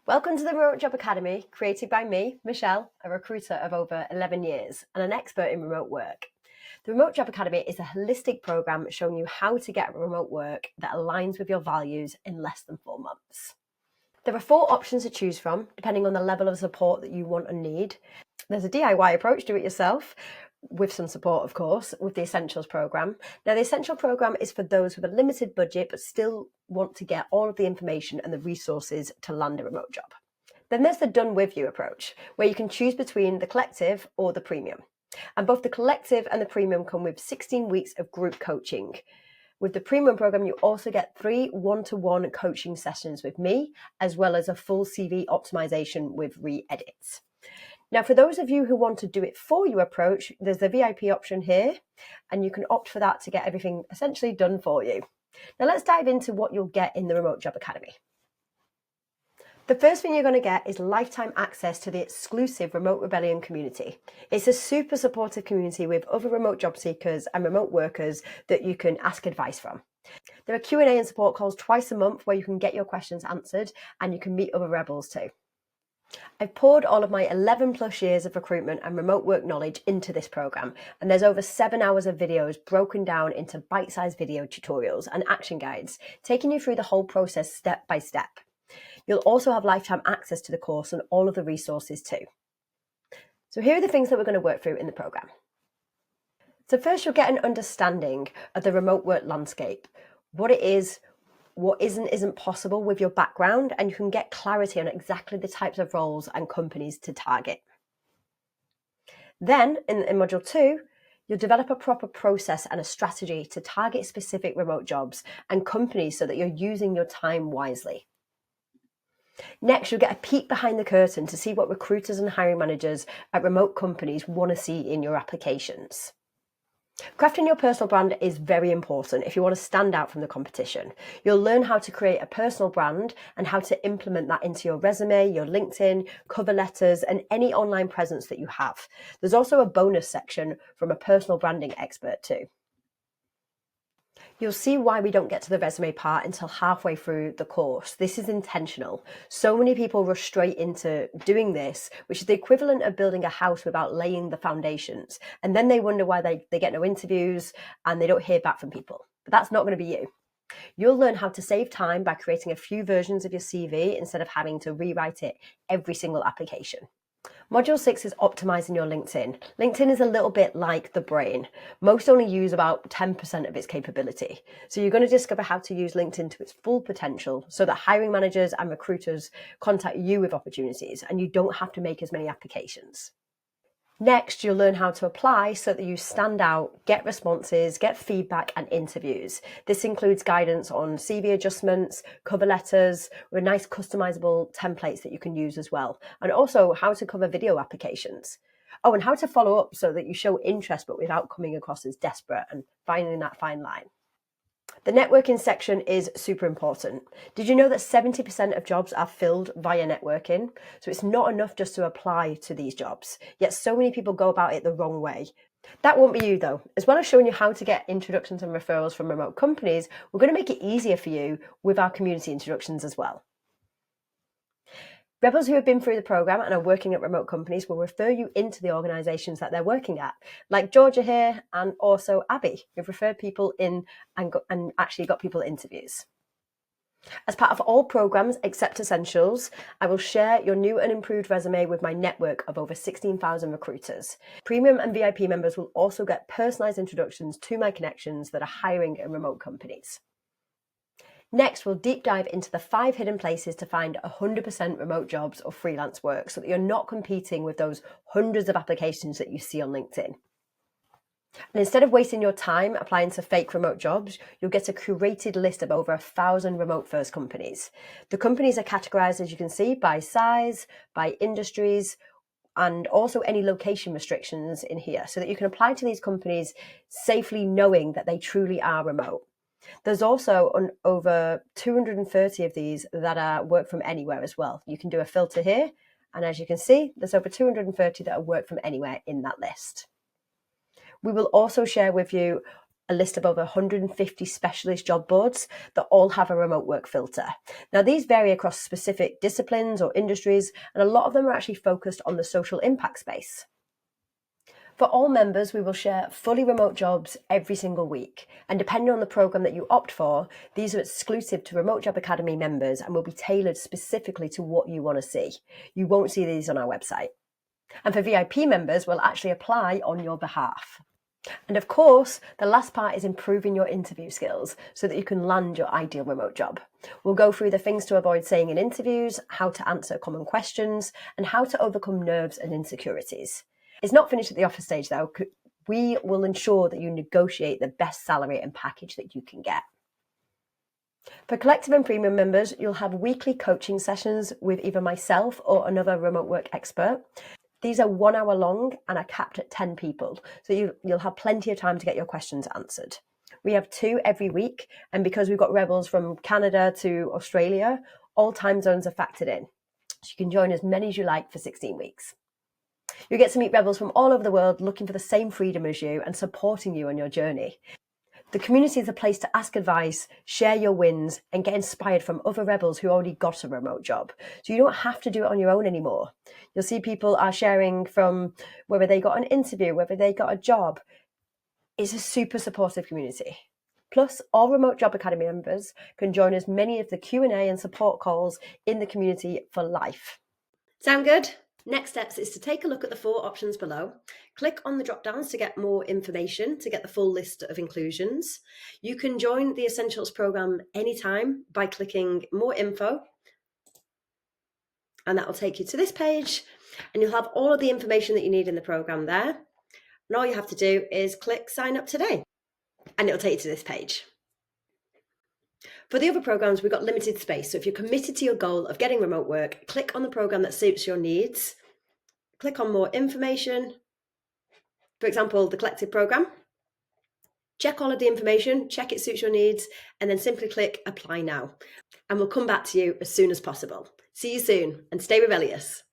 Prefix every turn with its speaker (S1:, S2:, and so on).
S1: Welcome to the Remote Job Academy, created by me, Michelle, a recruiter of over 11 years and an expert in remote work. The Remote Job Academy is a holistic program showing you how to get remote work that aligns with your values in less than 4 months. There are 4 options to choose from, depending on the level of support that you want and need. There's a DIY approach, do it yourself, with some support, of course, with the Essentials program. Now, the Essential program is for those with a limited budget but still want to get all of the information and the resources to land a remote job. Then there's the Done With You approach, where you can choose between the collective or the premium. And both the collective and the premium come with 16 weeks of group coaching. With the premium program, you also get 3 one-to-one coaching sessions with me, as well as a full CV optimization with re-edits. Now, for those of you who want to do it for you approach, there's the VIP option here, and you can opt for that to get everything essentially done for you. Now, let's dive into what you'll get in the Remote Job Academy. The first thing you're going to get is lifetime access to the exclusive Remote Rebellion community. It's a super supportive community with other remote job seekers and remote workers that you can ask advice from. There are Q&A and support calls twice a month where you can get your questions answered, and you can meet other rebels too. I've poured all of my 11 plus years of recruitment and remote work knowledge into this program, and there's over 7 hours of videos broken down into bite-sized video tutorials and action guides, taking you through the whole process step by step. You'll also have lifetime access to the course and all of the resources too. So here are the things that we're going to work through in the program. So first, you'll get an understanding of the remote work landscape, what it is, what isn't possible with your background, and you can get clarity on exactly the types of roles and companies to target. Then in module 2, you'll develop a proper process and a strategy to target specific remote jobs and companies so that you're using your time wisely. Next, you'll get a peek behind the curtain to see what recruiters and hiring managers at remote companies want to see in your applications. Crafting your personal brand is very important if you want to stand out from the competition. You'll learn how to create a personal brand and how to implement that into your resume, your LinkedIn, cover letters, and any online presence that you have. There's also a bonus section from a personal branding expert too. You'll see why we don't get to the resume part until halfway through the course. This is intentional. So many people rush straight into doing this, which is the equivalent of building a house without laying the foundations. And then they wonder why they get no interviews and they don't hear back from people. But that's not going to be you. You'll learn how to save time by creating a few versions of your CV instead of having to rewrite it every single application. Module 6 is optimizing your LinkedIn. LinkedIn is a little bit like the brain. Most only use about 10% of its capability. So you're going to discover how to use LinkedIn to its full potential so that hiring managers and recruiters contact you with opportunities and you don't have to make as many applications. Next, you'll learn how to apply so that you stand out, get responses, get feedback and interviews. This includes guidance on CV adjustments, cover letters, with nice customizable templates that you can use as well. And also how to cover video applications. Oh, and how to follow up so that you show interest but without coming across as desperate and finding that fine line. The networking section is super important. Did you know that 70% of jobs are filled via networking? So it's not enough just to apply to these jobs, yet so many people go about it the wrong way. That won't be you though. As well as showing you how to get introductions and referrals from remote companies, we're going to make it easier for you with our community introductions as well. Rebels who have been through the program and are working at remote companies will refer you into the organizations that they're working at, like Georgia here and also Abby, who've referred people in and actually got people interviews. As part of all programs except Essentials, I will share your new and improved resume with my network of over 16,000 recruiters. Premium and VIP members will also get personalized introductions to my connections that are hiring in remote companies. Next, we'll deep dive into the 5 hidden places to find 100% remote jobs or freelance work so that you're not competing with those hundreds of applications that you see on LinkedIn. And instead of wasting your time applying to fake remote jobs, you'll get a curated list of over 1,000 remote-first companies. The companies are categorized, as you can see, by size, by industries, and also any location restrictions in here so that you can apply to these companies safely knowing that they truly are remote. There's also over 230 of these that are work from anywhere as well. You can do a filter here, and as you can see, there's over 230 that are work from anywhere in that list. We will also share with you a list of over 150 specialist job boards that all have a remote work filter. Now, these vary across specific disciplines or industries, and a lot of them are actually focused on the social impact space. For all members, we will share fully remote jobs every single week. And depending on the program that you opt for, these are exclusive to Remote Job Academy members and will be tailored specifically to what you want to see. You won't see these on our website. And for VIP members, we'll actually apply on your behalf. And of course, the last part is improving your interview skills so that you can land your ideal remote job. We'll go through the things to avoid saying in interviews, how to answer common questions, and how to overcome nerves and insecurities. It's not finished at the offer stage though. We will ensure that you negotiate the best salary and package that you can get. For Collective and Premium members, you'll have weekly coaching sessions with either myself or another remote work expert. These are 1 hour long and are capped at 10 people, so you'll have plenty of time to get your questions answered. We have 2 every week, and because we've got rebels from Canada to Australia, all time zones are factored in. So you can join as many as you like for 16 weeks. You get to meet rebels from all over the world looking for the same freedom as you and supporting you on your journey. The community is a place to ask advice, share your wins, and get inspired from other rebels who already got a remote job. So you don't have to do it on your own anymore. You'll see people are sharing from whether they got an interview, whether they got a job. It's a super supportive community. Plus, all Remote Job Academy members can join as many of the Q&A and support calls in the community for life. Sound good? Next steps is to take a look at the 4 options below. Click on the drop downs to get more information, to get the full list of inclusions. You can join the Essentials program anytime by clicking more info, and that will take you to this page, and you'll have all of the information that you need in the program there. And all you have to do is click sign up today, and it'll take you to this page. For the other programs, we've got limited space. So if you're committed to your goal of getting remote work, click on the program that suits your needs. Click on more information. For example, the Collective program. Check all of the information, check it suits your needs, and then simply click apply now. And we'll come back to you as soon as possible. See you soon, and stay rebellious.